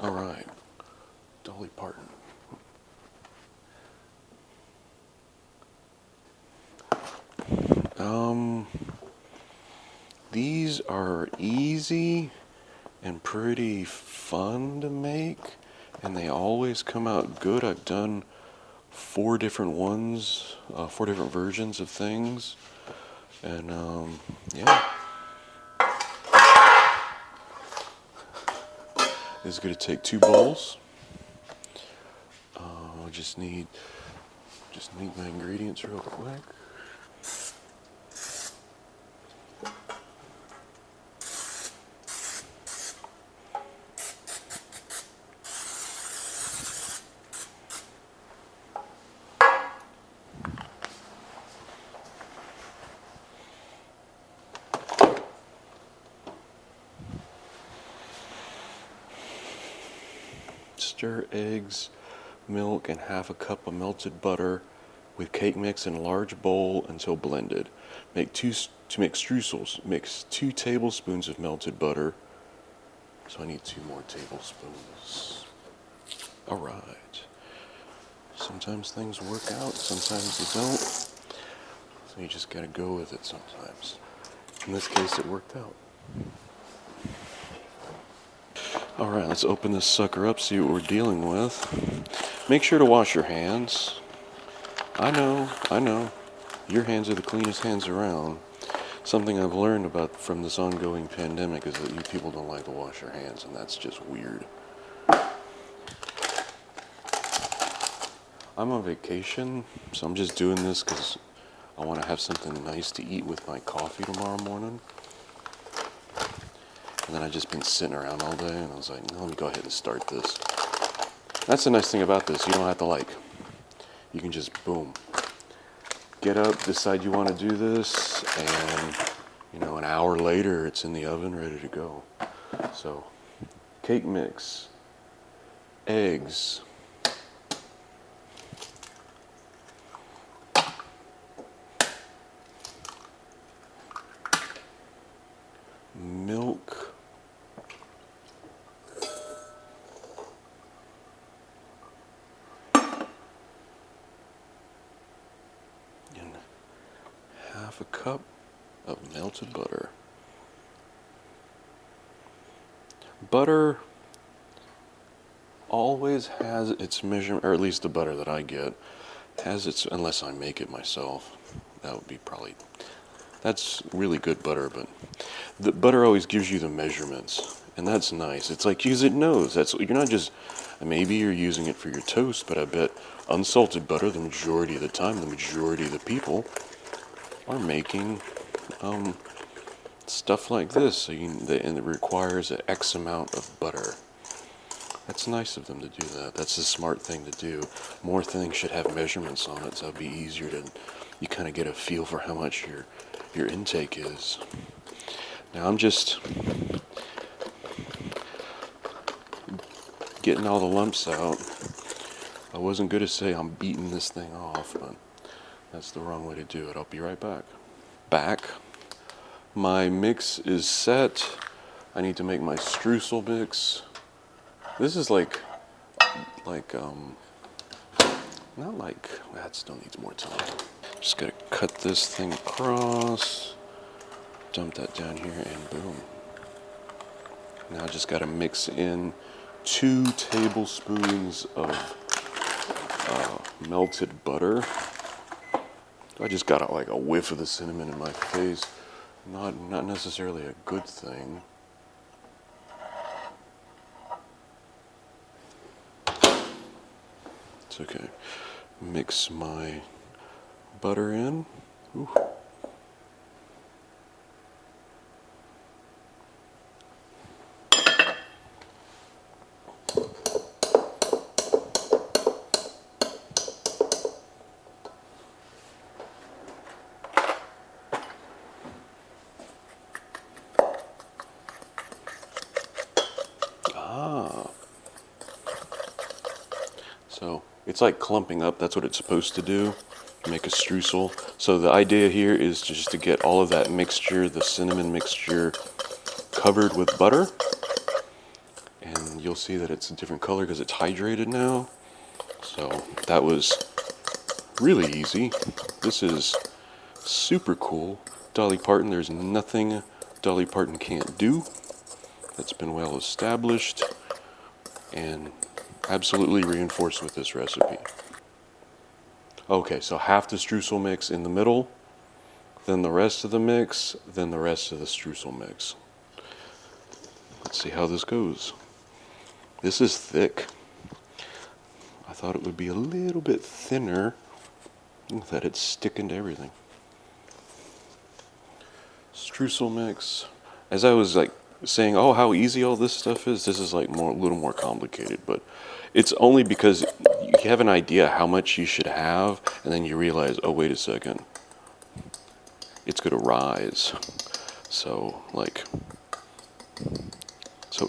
All right, Dolly Parton. Um, these are easy and pretty fun to make, and they always come out good. I've done 4 different versions of things, and yeah, it's going to take 2 bowls. I just need my ingredients real quick. Stir eggs, milk, and half a cup of melted butter with cake mix in a large bowl until blended. To make streusels, mix 2 tablespoons of melted butter. So I need 2 more tablespoons. All right. Sometimes things work out, sometimes they don't. So you just gotta go with it sometimes. In this case, it worked out. All right, let's open this sucker up, see what we're dealing with. Make sure to wash your hands. I know. Your hands are the cleanest hands around. Something I've learned about from this ongoing pandemic is that you people don't like to wash your hands, and that's just weird. I'm on vacation, so I'm just doing this because I want to have something nice to eat with my coffee tomorrow morning. And then I've just been sitting around all day, and I was like, no, let me go ahead and start this. That's the nice thing about this. You don't have to you can just boom. Get up, decide you want to do this, and an hour later it's in the oven ready to go. So, cake mix, eggs, milk, and half a cup of melted butter. Butter always has its measurement, or at least the butter that I get has its, unless I make it myself. That would be that's really good butter, but the butter always gives you the measurements, and that's nice. It's like, because it knows. You're not just, maybe you're using it for your toast, but I bet unsalted butter, the majority of the time, the majority of the people are making stuff like this, so and it requires an X amount of butter. That's nice of them to do that. That's the smart thing to do. More things should have measurements on it, so it'd be easier to, you kind of get a feel for how much your intake is. Now I'm just getting all the lumps out. I wasn't going to say I'm beating this thing off, but that's the wrong way to do it. I'll be right back. My mix is set. I need to make my streusel mix. This is that still needs more time. Just gotta cut this thing across, dump that down here, and boom. Now I just gotta mix in 2 tablespoons of melted butter. I just got a whiff of the cinnamon in my face. Not necessarily a good thing. It's okay. Mix my butter in. Ooh. So it's like clumping up. That's what it's supposed to do. Make a streusel. So the idea here is just to get all of that mixture, the cinnamon mixture, covered with butter. And you'll see that it's a different color because it's hydrated now. So that was really easy. This is super cool. Dolly Parton, there's nothing Dolly Parton can't do. That's been well established and absolutely reinforced with this recipe. Okay, so half the streusel mix in the middle, then the rest of the mix, then the rest of the streusel mix. Let's see how this goes. This is thick. I thought it would be a little bit thinner. That it's sticking to everything. Streusel mix. As I was like saying, oh, how easy all this stuff is, this is like a little more complicated, but it's only because you have an idea how much you should have, and then you realize, oh, wait a second, it's gonna rise. So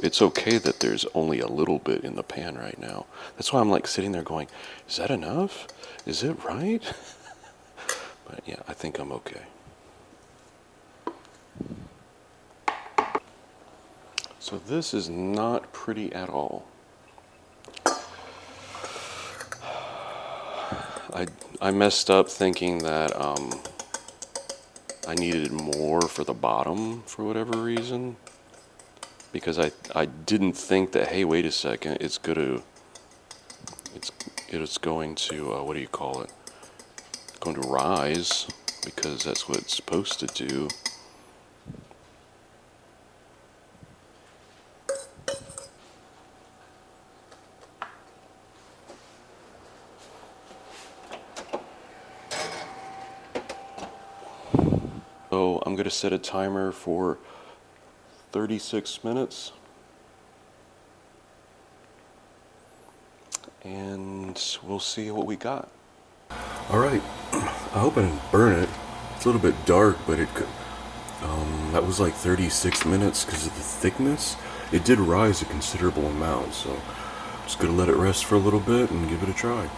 it's okay that there's only a little bit in the pan right now. That's why I'm like sitting there going, is that enough? Is it right? But yeah, I think I'm okay. So this is not pretty at all. I messed up thinking that I needed more for the bottom for whatever reason. Because I didn't think that, hey, wait a second, it's going to, what do you call it? Going to rise, because that's what it's supposed to do. So I'm going to set a timer for 36 minutes. And we'll see what we got. Alright, I hope I didn't burn it. It's a little bit dark, but it could, that was like 36 minutes because of the thickness. It did rise a considerable amount, so I'm just going to let it rest for a little bit and give it a try.